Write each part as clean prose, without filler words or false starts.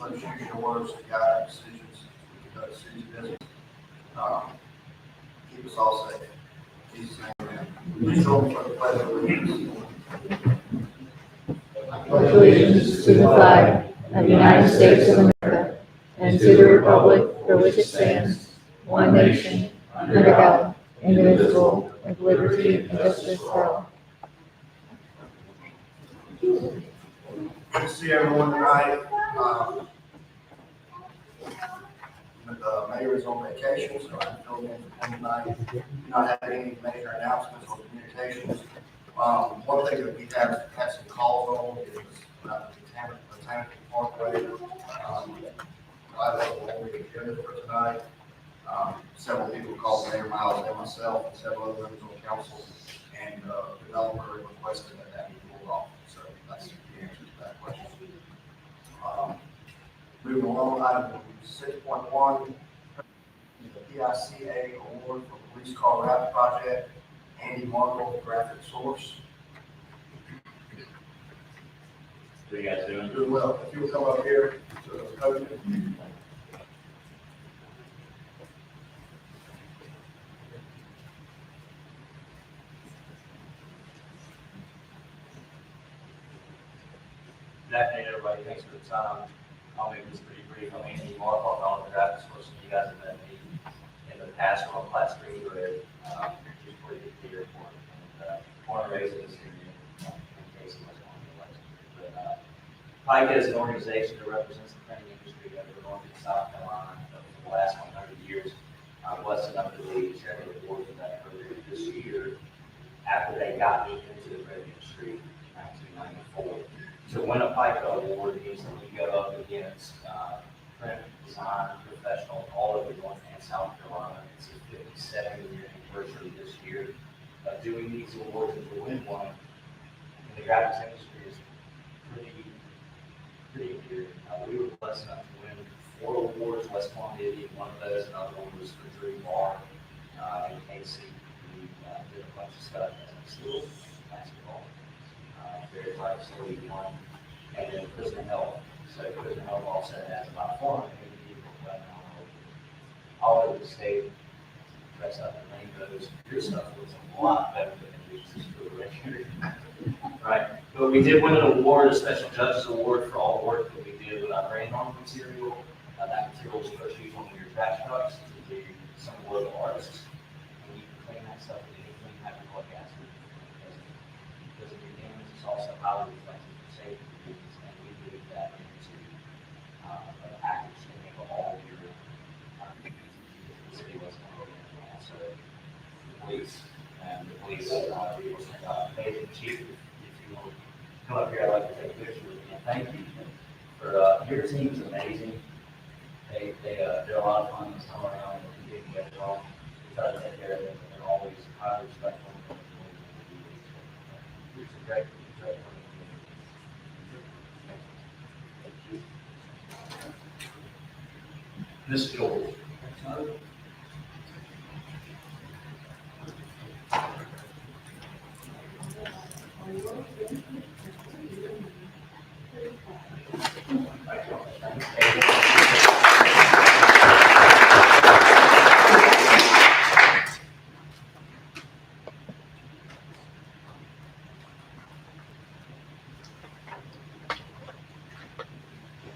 Let's use your words to guide our decisions. We conduct city business. Keep us all safe. In Jesus' name, amen. Please join me for the pledge of allegiance. Pledge allegiance to the flag of the United States of America and to the republic for which it stands, one nation, under God, indivisible, with liberty and justice for all. Good to see everyone tonight. The mayor is on vacation, so I'm filling in for him tonight. Do not have any major announcements or communications. One thing that we have had some calls on is Botanical Parkway. I was on the agenda for tonight. Several people called Mayor Miles and myself and several other members of council, and the developer requested that be pulled off. So that's the answer to that question. Moving along, item 6.1, the PICA award for police car wrap project. Andy Markle, graphic source. How you guys doing? Doing well. If you will come up here to the podium. Good afternoon, everybody. Thanks for the time. I'll make this pretty brief. I'm Andy Markle, I'm the graphics person. You guys have met me in the past from a Platte Springs Road, which is pretty good here for me. And born and raised in this area, in case it was on the election. But PICA is an organization that represents the printing industry over North and South Carolina for the last 100 years. I'm blessed enough to be chairman of the board of that program this year after they got me into the printing industry in 1994. To win a PICA award means that you go up against print, design, professional, all over North and South Carolina. It's a 57-year anniversary this year of doing these awards, and to win one in the graphics industry is pretty good. We were blessed enough to win 4 awards, West Columbia being one of those, another one was for Drew Barr in KC. We did a bunch of stuff in school, basketball. Very obviously one, and then Prison Health. So Prison Health also has about 400 people right now all over the state, dressed up in rainbows. Your stuff looks a lot better than it used to right here. Right, but we did win an award, a special judge's award for all the work that we did with our brain arm material. That material was first used on your trash trucks to do some of the local artists. And you can clean that stuff with anything hydrochloric acid. Because of your damage, it's also highly reflective for safety reasons, and we moved that into a package to enable all of your the city wasn't going to also the police and the police amazing chief. If you want to come up here, I'd like to take a picture with you. Thank you for your team is amazing. They're a lot of fun this time around, and we didn't get it wrong. We try to take care of them, and they're always highly respectful. It's a great. Miss Joel.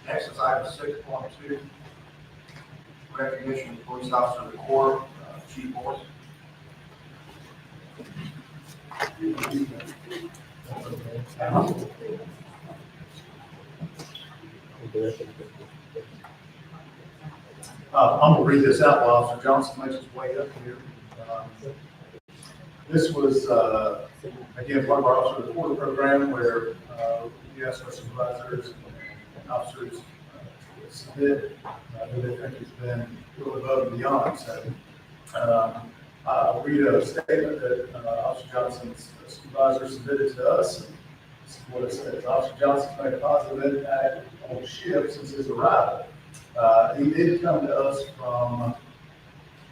Next is item 6.2, recognition of police officer of the Corps, Chief Morris. I'm going to read this out while Officer Johnson makes his way up here. This was, again, part of our Officer of the Quarter program where we ask our supervisors and officers submit who they think has been really above and beyond. So I'll read a statement that Officer Johnson's supervisor submitted to us. This is what it says. Officer Johnson's made a positive impact on the ship since his arrival. He did come to us from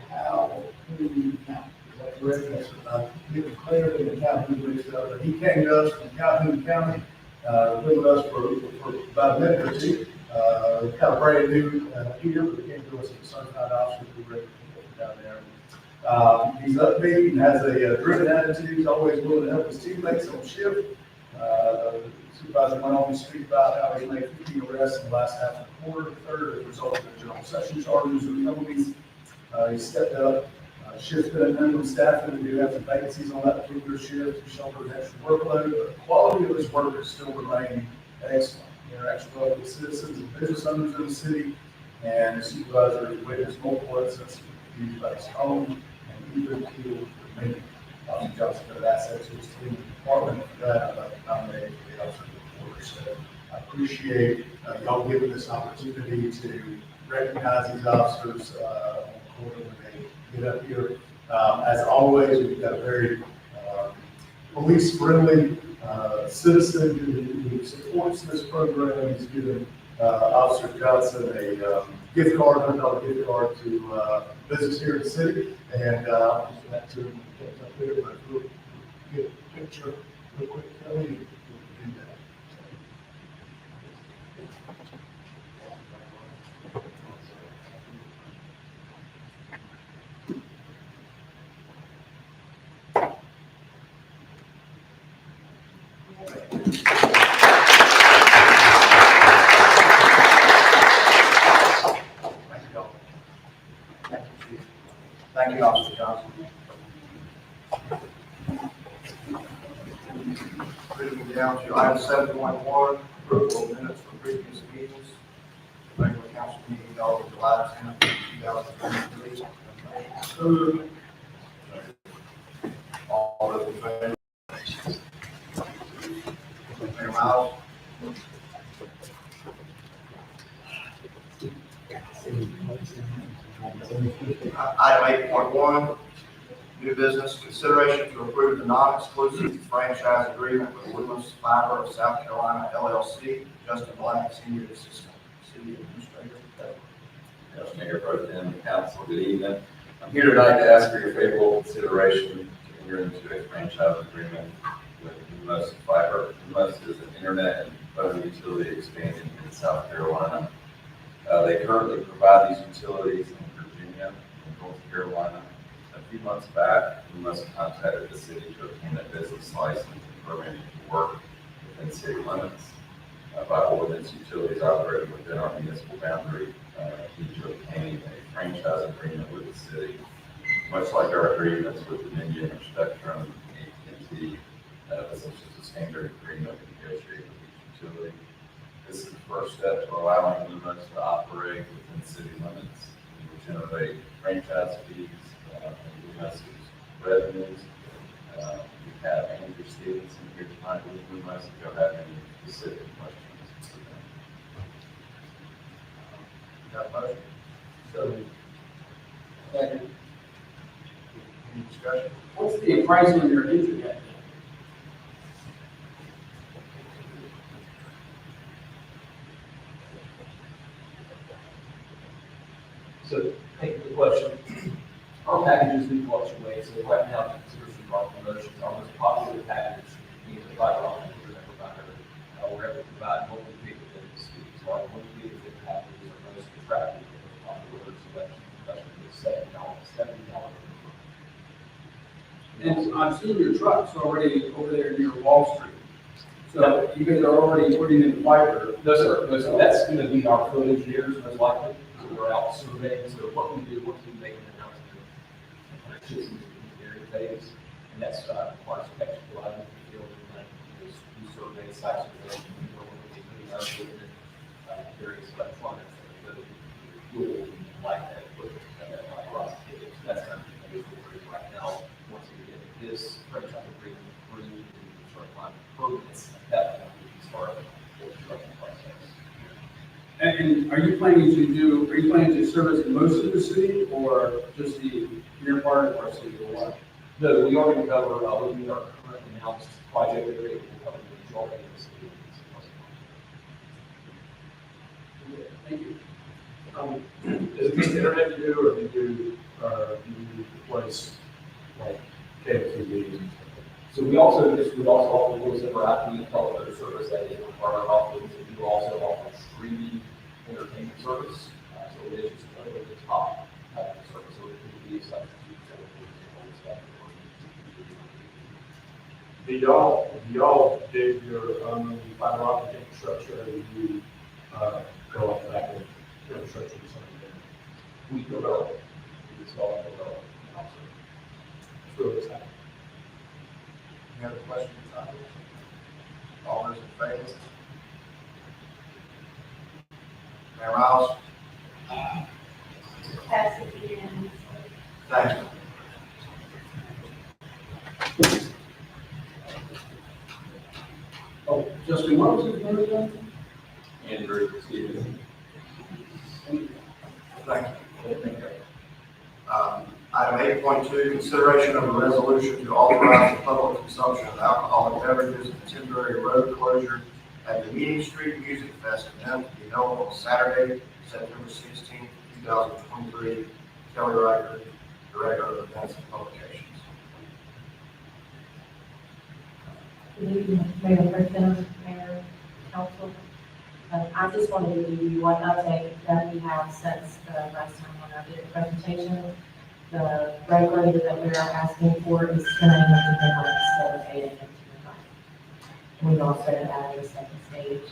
Calhoun County. Is that correct? Yes. He was cleared in the Calhoun mixed up, but he came to us from Calhoun County, been with us for about a minute or two. kind of brand new here, but came to us as a certified officer. We were down there. He's upbeat and has a driven attitude. He's always willing to help his teammates on shift. Supervisor went on to speak about how he made 15 arrests in the last half of the quarter, third as a result of the general session charges or felonies. He stepped up, shifted at minimum staffing. We do have some vacancies on that particular shift to shoulder an extra workload, but the quality of his work has still remained excellent. Interaction well with citizens and business owners in the city, and the supervisor has witnessed multiple incidents of abuse by his own and even killed many. Officer Johnson got assets to his team and department. For that, I'd like to nominate for the officer of the quarter. So I appreciate y'all giving this opportunity to recognize these officers on the quarter when they get up here. As always, we've got a very police-friendly citizen who supports this program. He's given Officer Johnson a gift card, $100 gift card to business here in the city, and I'll just that to him up there, but we'll get a picture real quick, Kelly. We'll do that. Thank you, Officer Johnson. Moving down to item 7.1, approval of minutes from previous meetings. Regular council meeting held on July 10th, 2023. All those in favor? Mayor Miles? Item 8.1, new business, consideration to approve the non-exclusive franchise agreement with Loomis Fiber of South Carolina LLC. Justin Black, Senior Assistant City Administrator. Yes, Mayor Pro Tem, Council, good evening. I'm here tonight to ask for your favorable consideration to enter into a franchise agreement with Loomis Fiber. Loomis is an internet and phone utility expanding in South Carolina. They currently provide these utilities in Virginia and North Carolina. A few months back, Loomis contacted the city to obtain a business license and permission to work within city limits. By ordinance, utilities operating within our municipal boundary need to obtain a franchise agreement with the city. Much like our agreements with Dominion or Spectrum, AT&T, this is just a standard agreement we negotiate with each utility. This is the first step to allowing Loomis to operate within city limits. We will generate franchise fees and Loomis' revenues. We have Andrew Stevenson here tonight with Loomis. If you have any specific questions. Got a motion? So. Second. Any discussion? What's the appraisal of your internet? So, take the question. Our packages do fluctuate, so right now, consider some our promotions. Our most popular package is the fiber optic provider. We're able to provide multiple gigabit speeds. So our 1 gigabit packages are most attractive and most popular selection. Customers $7. And I've seen your trucks already over there near Wall Street. So you guys are already putting in fiber. No, sir. No, sir. That's going to be our code engineers, most likely. So we're out surveying. So what we do, once we make an announcement, it shifts into the engineering phase, and that's requires technical items in the field. And we survey sites of various electronics that will like that equipment that like Ross did. So that's kind of the we're right now. Once we get this franchise agreement approved, we can start finding permits. That point, we can start the construction process. And are you planning to service most of the city or just the near part of our city or what? No, we already cover, looking at our current announced project area, we'll cover the majority of the city. Thank you. Is it just internet you do, or do you replace like cable TV? So we also offer those that are IP television service that is part of our offerings. We do also offer streaming service, so it is just over the top type of service, so it could be a substitute. Do y'all dig your own fiber optic infrastructure, or do you, go off back of infrastructure or something? We develop, we install and develop. That's really what's happening. Any other questions? All those in favor? Mayor Miles? Pass it unanimously. Thank you. Oh, Justin, what was his name again? Andrew Stevens. Thank you. Item 8.2, consideration of a resolution to authorize the public consumption of alcoholic beverages and temporary road closure at the Meeting Street Music Fest event to be held on Saturday, September 16, 2023. Kelly Riker, Director of Events and Publications. Good evening, Mayor Pro Tem, Mayor, Council. I just wanted to give you one update that we have since the last time when I did a presentation. The road closure that we are asking for is 10 a.m. to midnight instead of 8 a.m. to midnight. We've also added a second stage.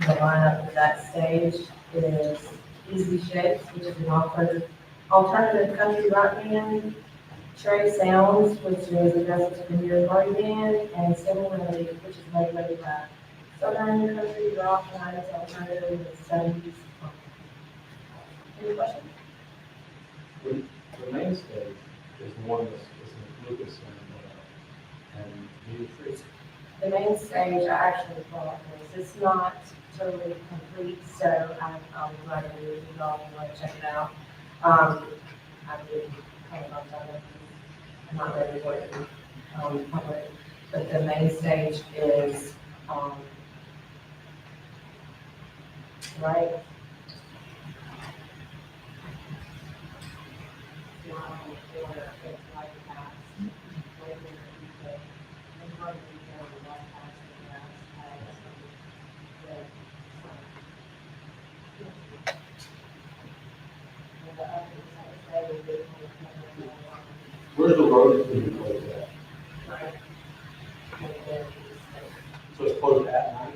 The lineup for that stage is Easy Shakes, which is an alternative country rock band, Trey Sounds, which is Augusta's premier party band, and Civil Remedy, which is made ready by Southern country rock and alternative in the 70s. Any questions? The main stage is the one that's in Lucas and Meeting Street. The main stage, I actually brought this. It's not totally complete, so I'm glad to do it. You all want to check it out. I did kind of done it. I'm not ready for it public, but the main stage is right. Where's the road being closed at? So it's closed at night?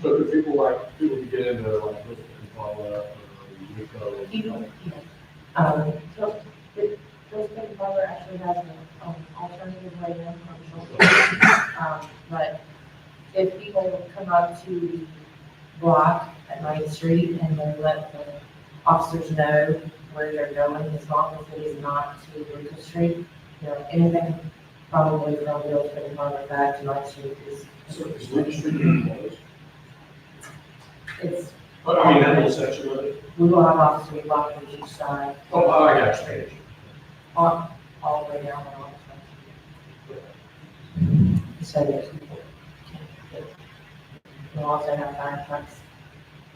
So do people can get into like Lisbon and Paula or Rico? Those big brother actually has an alternative way in from Schultz. But if people come up to the block at Main Street and they let the officers know where they're going, as long as it is not to Lucas Street, anything probably from Bill's big brother back to Main Street is. So is Lucas Street being closed? It's, But I mean, that whole section of it? we will have officers blocking each side, Oh, I got you. all the way down and all the way. So that people can't get. We'll also have fire trucks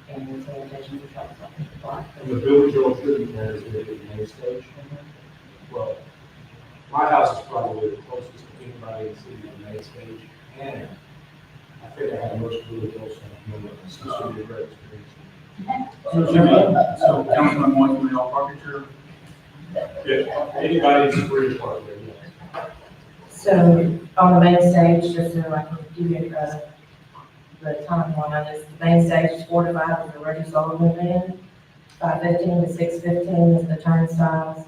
and sanitation trucks up in the block. And the village of Trinity has the main stage. Well, my house is probably the closest to anybody in the city to the main stage. And I think I have most really close to them. It's just gonna be a great experience. So so Councilman wants me all parking. Yeah, anybody's free to park there, yes. So on the main stage, just so I can give you the timeline, is the main stage 4 to 5 is the Reggie Sullivan Band, 5:15 to 6:15 is the Turnstiles,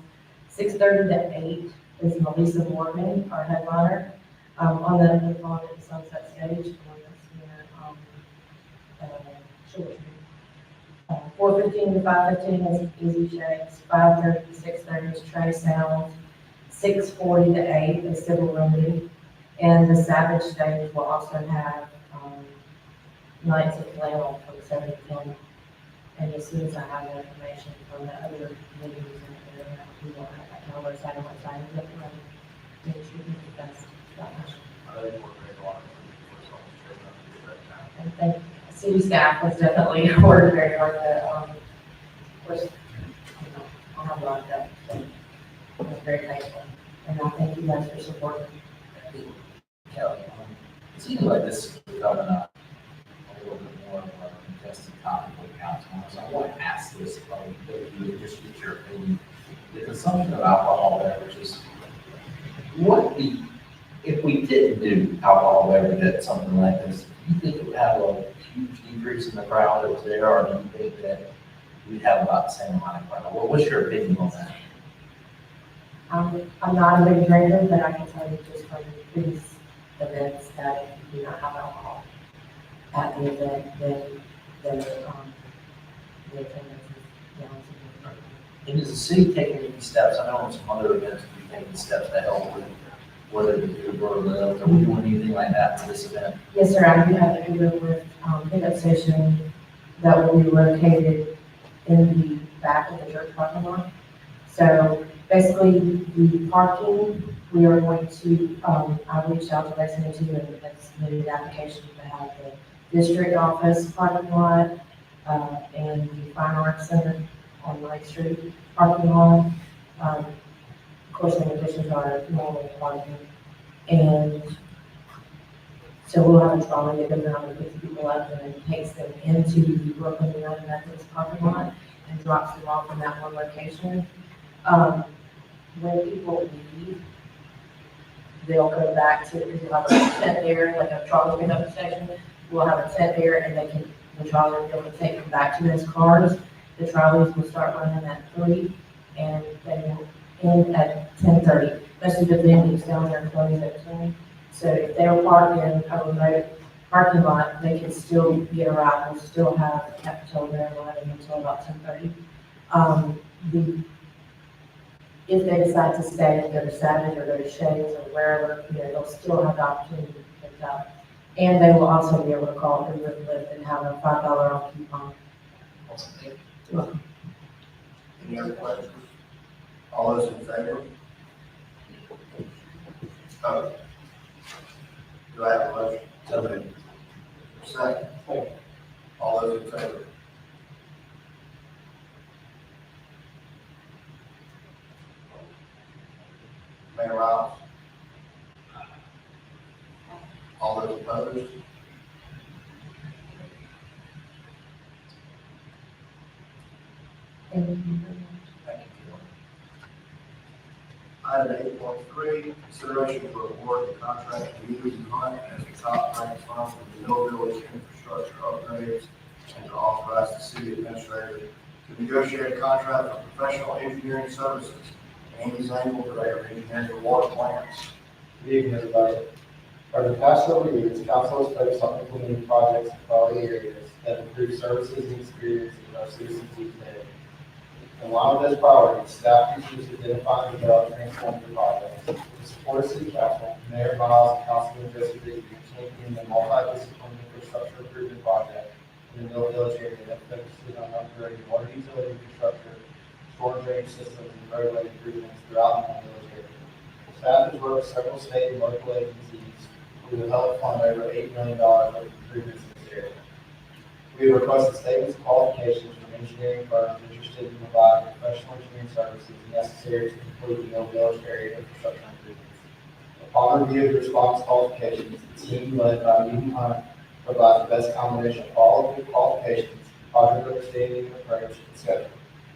6:30 to 8 is Melissa Morgan, our headliner. On the Sunset Stage, Short Street. 4:15 to 5:15 is Easy Shakes, 5:30 to 6:30 is Trey Sounds, 6:40 to 8 is Civil Remedy, and the Savage Stage will also have Nights of Flannel from 7 to 10. And as soon as I have the information from the other meetings in the area, we will have that number, so I know what time it's up. Make sure you get the best. And thank city staff has definitely worked very hard to, of course, I'll have a lot of that, so I was very thankful. And I thank you guys for supporting. Kelly, it seems like this is becoming a little bit more of a contested topic with council, so I want to ask this, if you would just get your opinion. The consumption of alcohol beverages, if we didn't do alcohol beverage at something like this, do you think it would have a huge decrease in the crowd that was there, or do you think that we'd have about the same amount of crowd? What's your opinion on that? I'm not a big drinker, but I can tell you just from these events that if you do not have alcohol at the event, then the attendance is down significantly. And is the city taking any steps? I know on some other events, we're taking steps to help with whether to do Uber or Lyft, are we doing anything like that for this event? Yes, sir, I do have a Uber with pickup station that will be located in the back of the church parking lot. So basically, the parking, we are going to, I reached out to residents and submitted an application to have the district office parking lot, and the Fine Arts Center on Lake Street parking lot. Of course, in addition to our normal parking. And so we'll have a trolley that goes around and picks people up and then takes them into the Brooklyn United Methodist parking lot and drops them off in that one location. When people leave, they'll go back to, we'll have a tent there, like a trolley pickup station. We'll have a tent there and the trolley will be able to take them back to those cars. The trolleys will start running at 3 and they will end at 10:30. Most of the venues down there close at 10. So if they're parked in a remote parking lot, they can still get a ride. We'll still have Capitol there running until about 10:30. If they decide to stay and go to Savage or go to Shades or wherever, they'll still have the opportunity to pick up. And they will also be able to call Uber and Lyft and have a $5 off coupon. Any other questions? All those in favor? Do I have a motion? Second. All those in favor? Mayor Miles? All those opposed? And Thank you. Item 8.3, consideration for award the contract to Hughes and Hunt as the top ranked firm for the Mill Village infrastructure upgrades and to authorize the city administrator to negotiate a contract for professional engineering services. Andy Zangle, Director of Engineering and Water Plants. Good evening, everybody. For the past several years, council has focused on implementing projects in priority areas that improve services and experiences our citizens each day. In line with those priorities, staff continues to identify and develop transformative projects. To support city council, Mayor Miles and Councilman Joseph Digby championing the multidisciplinary infrastructure improvement project in the Mill Village area that focuses on upgrading water utility infrastructure, storm drain systems, and roadway improvements throughout the Mill Village area. Staff has worked with several state and local agencies who have helped fund over $8 million of improvements in this area. We have requested statements of qualifications from engineering firms interested in providing professional engineering services necessary to complete the Mill Village area infrastructure improvements. Upon review of the response qualifications, the team led by Hughes Hunt provides the best combination of all of the qualifications, project understanding, approach, and schedule.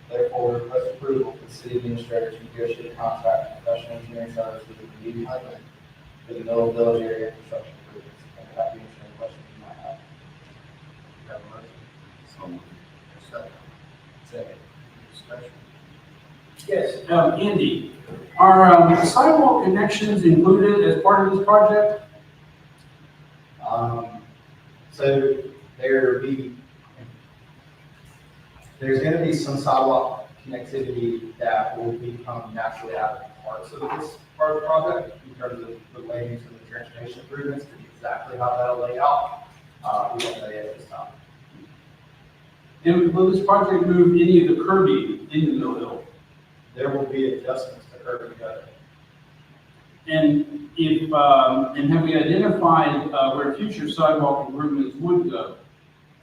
Therefore, we request approval for the city administrator to negotiate a contract for professional engineering services with Hughes Hunt for the Mill Village area infrastructure improvements. And if I can answer any questions you might have. Have a motion? Second. Discussion. Yes, Andy, are sidewalk connections included as part of this project? So there's going to be some sidewalk connectivity that will become naturally out of parts of this part of the project in terms of the lanes and the transportation improvements, and exactly how that'll lay out. We don't know yet at this time. And will this project move any of the curbing in the Mill Hill? There will be adjustments to curb and gutter. And if, and have we identified where future sidewalk improvements would go?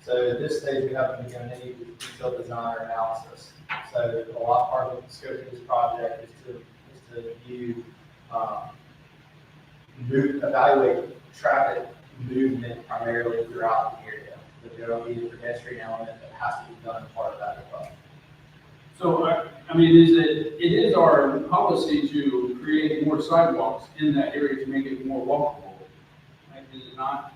So at this stage, we haven't begun any detailed design or analysis. So a lot part of the scope of this project is to view, evaluate traffic movement primarily throughout the area. that there will be a pedestrian element that has to be done as part of that as well. So, I mean, it is our policy to create more sidewalks in that area to make it more walkable? Like, is it not?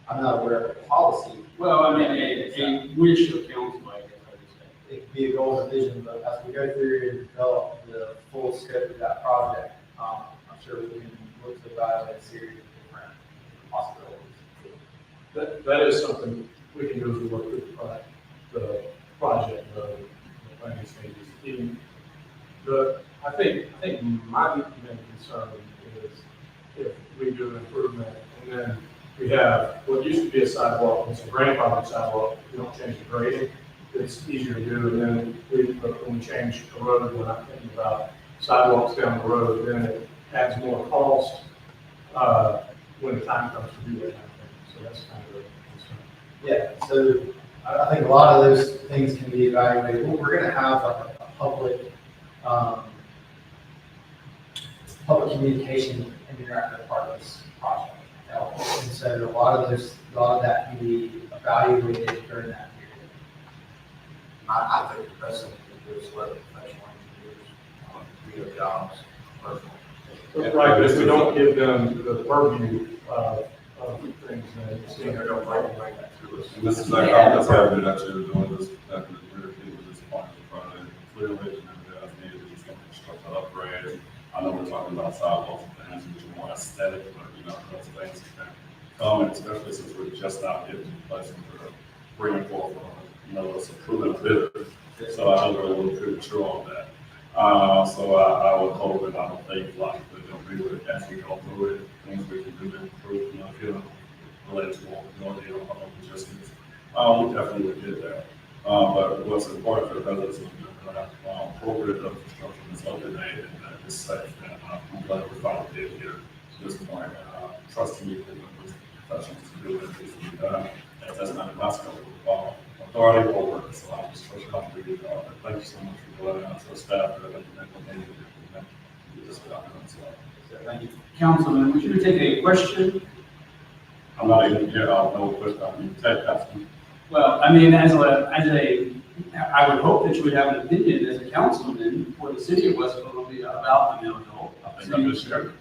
I'm not aware of the policy. Well, I mean, a wish of council, I guess I would say. It could be a goal and vision, but as we go through and develop the full scope of that project, I'm sure we can look to evaluate a series of different possibilities. That is something we can do as we work through the project, the planning stages. I think my main concern is if we do an improvement and then we have what used to be a sidewalk, it's a grandfathered sidewalk, we don't change the grading, it's easier to do, and then when we change the road, we're not thinking about sidewalks down the road, then it adds more cost, when the time comes to do that kind of thing, so that's kind of a concern. Yeah, so I think a lot of those things can be evaluated. We're gonna have like a public communication and interactive part of this project. And so a lot of that can be evaluated during that period. I think the best thing to do is let professional engineers do their jobs personally. Right, but if we don't give them the purview of things, then it's So they're gonna bring that to us. And this is like, I'm just happy that you're doing this, that we're people this part of the project. Clearly, you know, guys needed to do some construction upgrades. I know we're talking about sidewalks and things which are more aesthetic, but you know, those things can come, and especially since we're just now getting to the place where we're bringing forth, you know, it's a proven bidder. So I think we're a little premature on that. So I would hope and I would think like that we would actually go through it, things we can do to improve, you know, if you're related to what we're doing, you know, logistics. We definitely would get there. But what's important for the residents is that appropriate infrastructure is up to date and that it's safe. And I'm glad we finally did here to this point. Trusting you with professionals to do what needs to be done. And that's not my scope of authority or work. So I'm just trusting how to do it. Thank you so much for going out to the staff that have been do this document. So Thank you. Councilman, would you take a question? I'm not even here. I'll know question. I mean, take that. Well, I mean, I would hope that you would have an opinion as a councilman for the city of West Columbia about the mill hill. I think I'm just here.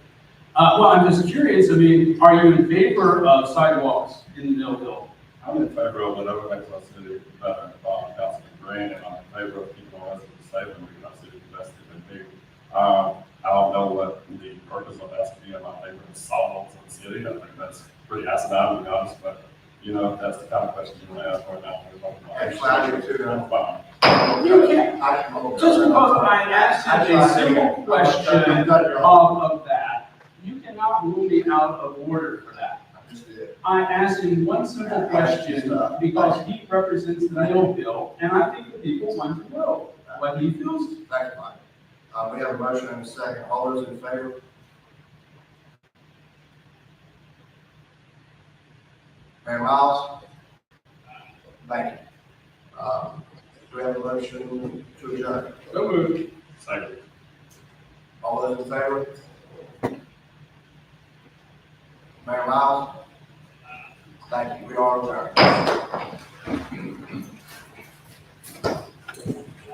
Well, I'm just curious, I mean, are you in favor of sidewalks in the mill hill? I'm in favor of whatever makes our city better, Councilman Green, and I'm in favor of keeping our residents safe and making our city invested in people. I don't know what the purpose of asking me about favor of sidewalks in the city. I think that's pretty asinine, to be honest, but you know, if that's the kind of question you want to ask right now. We're talking about. Actually, I do too. I'm fine. You can't, just because I asked you a simple question of that, you cannot rule me out of order for that. I just did. I asked him one simple question because he represents the mill bill, and I think the people want to know what he feels. Thank you, Mike. We have a motion and a second. All those in favor? Mayor Miles? Thank you. Do we have a motion to adjourn? So moved. Second. All those in favor? Mayor Miles? Thank you. We are adjourned.